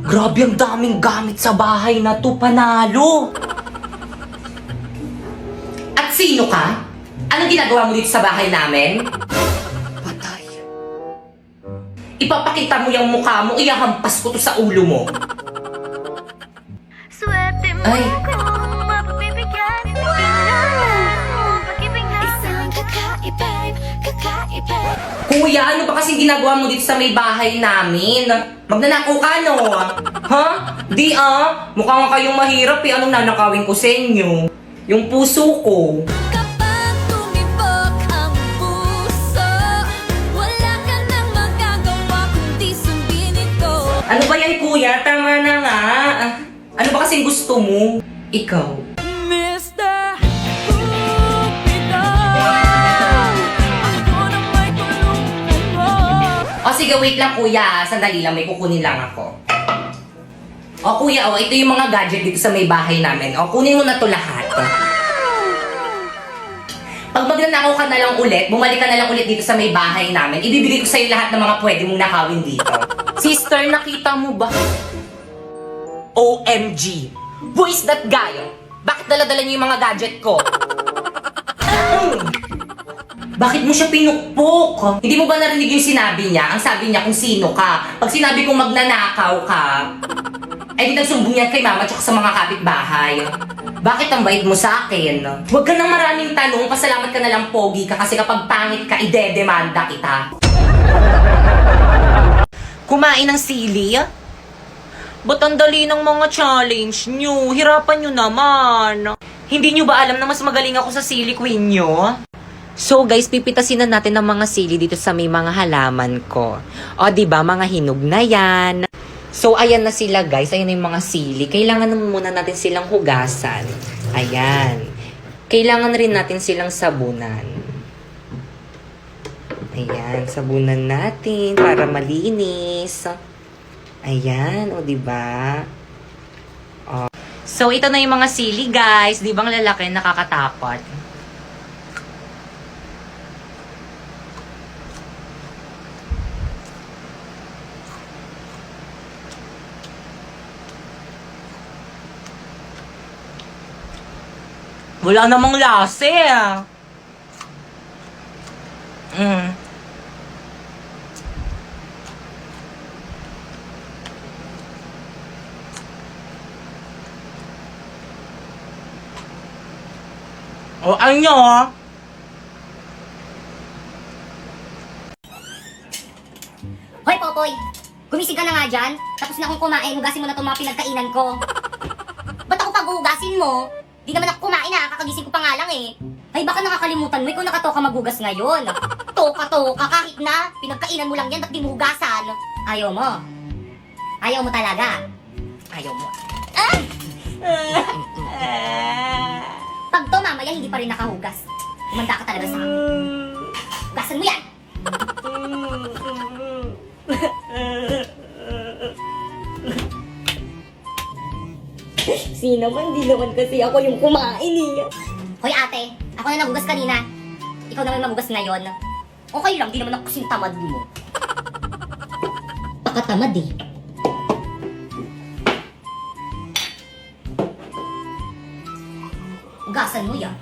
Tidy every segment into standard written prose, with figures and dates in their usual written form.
Grabe, ang daming gamit sa bahay na to, panalo! At sino ka? Anong ginagawa mo dito sa bahay namin? Patay. Ipapakita mo yung mukha mo, iyahampas ko to sa ulo mo. Ay. Kuya, ano ba kasing ginagawa mo dito sa may bahay namin? Magnanakaw ka, no? Ha? Di mukha nga kayong mahirap eh. Anong nanakawin ko sa inyo? Yung puso ko. Kapag tumibok ang puso, wala ka nang magagawa kundi sundin ito. Ano ba yan, kuya? Tama na nga. Ano ba kasing gusto mo? Ikaw. Mr. Cupido, ako na may tulungan mo. O sige, wait lang kuya. Sandali lang, may kukunin lang ako. O kuya, ito yung mga gadget dito sa may bahay namin. O, kunin mo na to lahat. Pag magnanakaw ka na lang ulit, bumalik ka na lang ulit dito sa may bahay namin, ibibigay ko sa'yo lahat ng mga pwede mong nakawin dito. Sister, nakita mo ba? OMG! Who is that guy? Bakit dala-dala niyo yung mga gadget ko? Bakit mo siya pinukpok? Hindi mo ba narinig yung sinabi niya? Ang sabi niya kung sino ka. Pag sinabi kong magnanakaw ka, ay di nagsumbong yan kay mama tsaka sa mga kapitbahay. Bakit ang bait mo sa akin? Huwag ka nang maraming tanong, pasalamat ka na lang pogi ka kasi kapag pangit ka, idedemanda kita. Kumain ng sili? Ba't ang dali ng mga challenge nyo? Hirapan nyo naman. Hindi nyo ba alam na mas magaling ako sa sili queen nyo? So guys, pipitasin na natin ng mga sili dito sa may mga halaman ko. O diba, mga hinog na yan. So ayan na sila guys, ayan na yung mga sili. Kailangan naman muna natin silang hugasan. Ayan. Kailangan rin natin silang sabunan. Ayan, sabunan natin para malinis. Ayan, o diba? O. So ito na yung mga sili guys. Di bang lalaki nakakatakot? Wala namang lasa eh. O ano? Hoy, Popoy! Gumising ka na nga dyan. Tapos na akong kumain, hugasin mo na itong mga pinagkainan ko. Ba't ako pag-hugasin mo? Di naman ako kumain kakagising ko pa nga lang eh. Ay, baka nakakalimutan mo, ikaw nakatoka magugas ngayon. Toka-toka, kahit na, pinagkainan mo lang yan, ba't di mo hugasan? Ayaw mo. Ayaw mo talaga. Ayaw mo. Ah! Pag to mamaya, hindi pa rin nakahugas. Kumanda ka talaga sa akin. Hugasan mo yan! Sino man, di naman kasi ako yung kumain eh. Hoy ate, ako na nagugas kanina. Ikaw naman magugas ngayon. Okay lang, di naman ako kasing tamad mo. Pakatamad eh. Ugasan mo yan.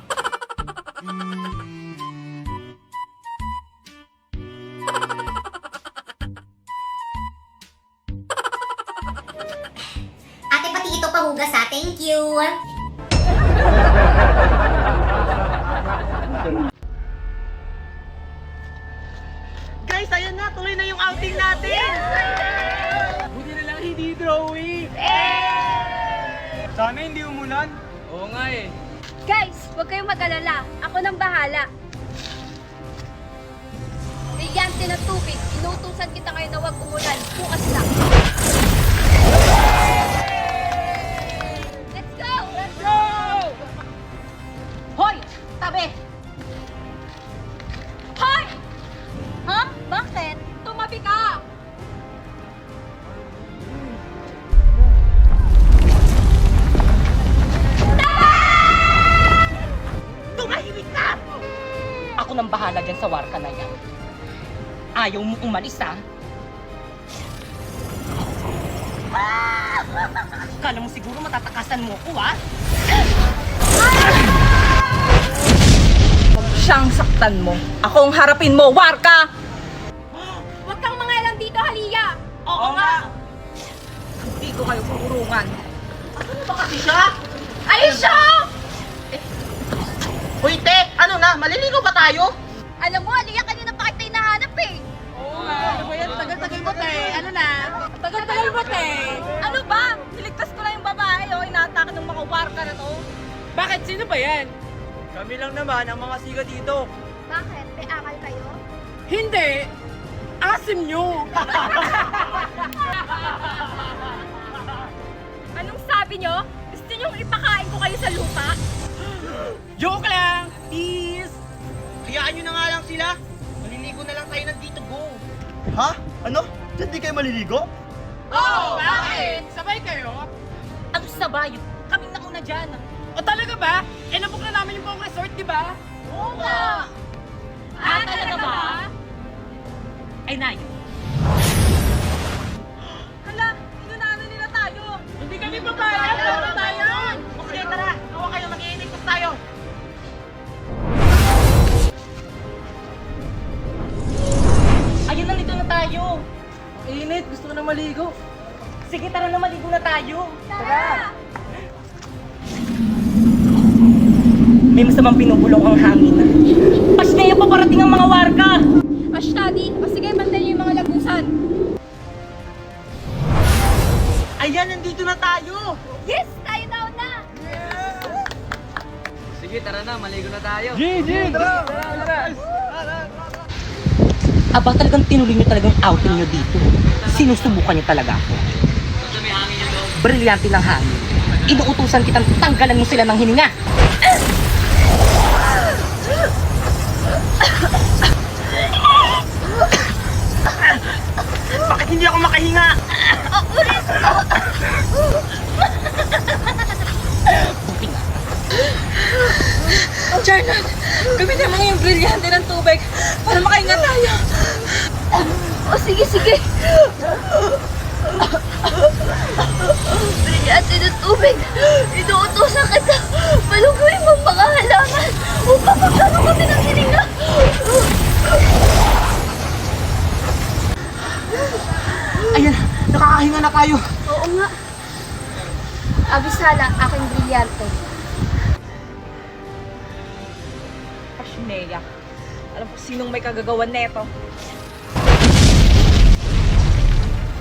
Ate, pati ito pahugas ha. Thank you. Guys, ayan na! Tuloy na yung outing natin! Buti na lang hindi drawing! Sana hindi umulan. Oo nga eh. Guys, huwag kayong mag-alala. Ako nang bahala. Brilyante ng tubig. Inutusan kita ngayon na huwag umulan. Bukas lang. Let's go! Let's go! Hoy! Tabi! Hoy! Ha? Bakit? Tumabi ka! Tumahimik ka! Ako nang bahala dyan sa warka na yan. Ayaw mo umalis ha? Kala mo siguro matatakasan mo ko, ha? Huwag siyang saktan mo. Ako ang harapin mo, Warka! Huwag kang mangalang dito, Halia! Oo nga! Hindi ko kayo pupurungan. Ano ba kasi siya? Alicia! Hoy, te! Ano na? Maliligaw ba tayo? Alam mo, Halia, kanina pa kita hinahanap eh. Oo nga. Ano ba yan? Tagal-tagal mo, te. Ano na? Tagal-tagal ba, te? Ano ba? Niligtas ko lang yung babae, oh. Inaatake ng mga warka na to. Bakit? Sino ba yan? Kami lang naman ang mga siga dito. Bakit? May akal kayo? Hindi! Asim nyo! Anong sabi nyo? Gusto nyong ipakain ko kayo sa lupa? Joke lang! Peace! Hayaan nyo na nga lang sila. Maliligo na lang tayo ng Tito Go. Ha? Ano? Diyan di kayo maliligo? Oh, bakit? Sabay kayo? Ano sabay? Kaming nauna dyan. O talaga ba? Eh, nabook na namin yung buong resort, di ba? Oo nga! Talaga ba? Ay, Nay. Hala, inunahan nila tayo. Hindi kami papayag. Tara tayo. Okay, tara. Tawa kayo. Mag-iinigpas tayo. Ayun, nandito na tayo. Init. Gusto ko na maligo. Sige, tara na, maligo na tayo. Tara! May masamang pinubulong ang hangin. Pasneya pa parating ang mga warka! Ashtadi, o sige, bantayan yung mga lagusan. Ayan, nandito na tayo. Yes! Tayo na una! Sige, tara na. Maligo na tayo. Aba, talagang tinuloy nyo talagang outing nyo dito. Sinusubukan nyo talaga ako. Brilyante ng hangin. Inuutusan kitang tanggalan mo sila ng hininga. Bakit hindi ako makahinga? Charlotte, gamitin mo yung brilyante ng tubig para makahinga tayo. O sige, sige! Brilyante ng tubig! Inuutosan kita! Malugoy mong mga halaman upang magkaroon kami ng hininga! Ayan, nakakahinga na tayo. Oo nga. Abisala, aking brilyante. Pasneya, alam ko sinong may kagagawan neto.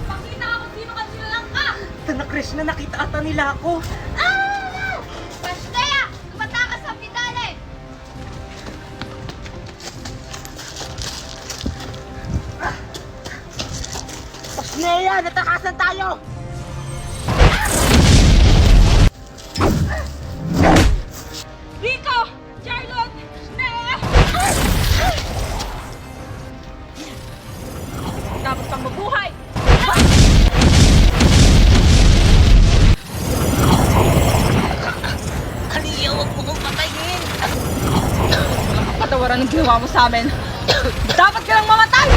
Pakita ako sino ka silang ka! Tana, Krishna, nakita ata nila ako. Pastea! Tumatakas sa pidale! Pasneya, natakasan tayo. Rico! Charlotte! Snea! Tapos kang mabuhay. Halia, huwag mo kong patayin. Patawaran ng ginawa mo sa amin. Dapat ka lang mamatay!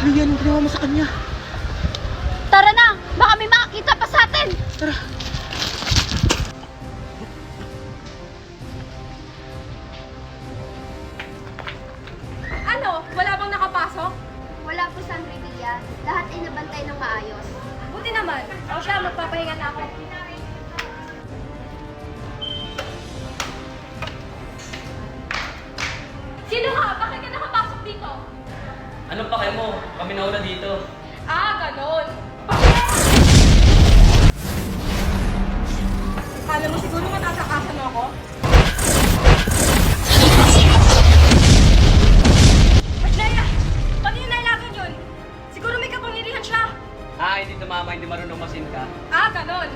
Halia, anong ginawa mo sa kanya? Tara na! Baka may makakita pa sa atin! Ano? Wala bang nakapasok? Wala po sa Andrevilla. Lahat ay nabantay ng maayos. Buti naman. O siya, magpapahinga na ako. Sino ka? Bakit ka nakapasok dito? Anong pa kayo mo? Kami nauna dito. Ah, ganon. Kala mo siguro matatakasan mo ako? Pasleya! Pati yung nailagan yun. Siguro may kapangyarihan siya. Ah, hindi tumama, hindi marunong masin ka. Ah, ganon.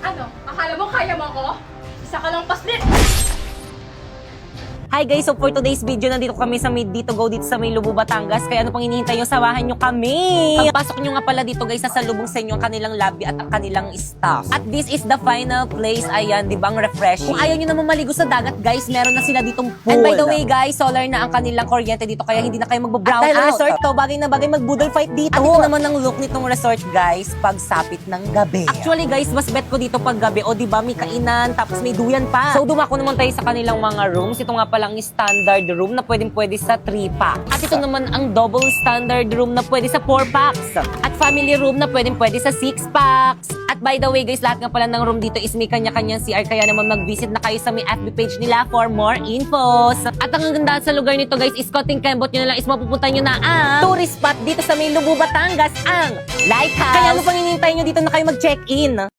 Ano? Akala mo kaya mo ako? Isa ka lang paslit! Hi guys, so for today's video, nandito kami sa Dito Go dito sa may Lubu, Batangas. Kaya ano pang hinihintay nyo, samahan nyo kami. Pagpasok nyo nga pala dito guys, sasalubong sa inyo ang kanilang lobby at ang kanilang staff. At this is the final place. Ayan, di ba, ang refreshing. Kung ayaw nyo naman maligo sa dagat guys, meron na sila ditong pool. And by the way guys, solar na ang kanilang kuryente dito, kaya hindi na kayo magbo-brown out. Dahil resort to, bagay na bagay mag-boodle fight dito. At ito naman ang look nitong resort guys, pag sapit ng gabi. Actually guys, mas bet ko dito pag gabi. O di ba, may kainan, tapos may duyan pa. So dumako naman tayo sa kanilang mga rooms. Ito nga palang standard room na pwede sa 3 packs. At ito naman ang double standard room na pwede sa 4 packs. At family room na pwede sa 6 packs. At by the way guys, lahat nga pala ng room dito is may kanya-kanyang CR, kaya naman mag-visit na kayo sa may FB page nila for more infos. At ang ganda sa lugar nito guys is konting kembot nyo na lang is mapupunta nyo na ang tourist spot dito sa may Lubu, Batangas, ang Lighthouse. Kaya ano pang hinihintay nyo dito na kayo mag-check-in?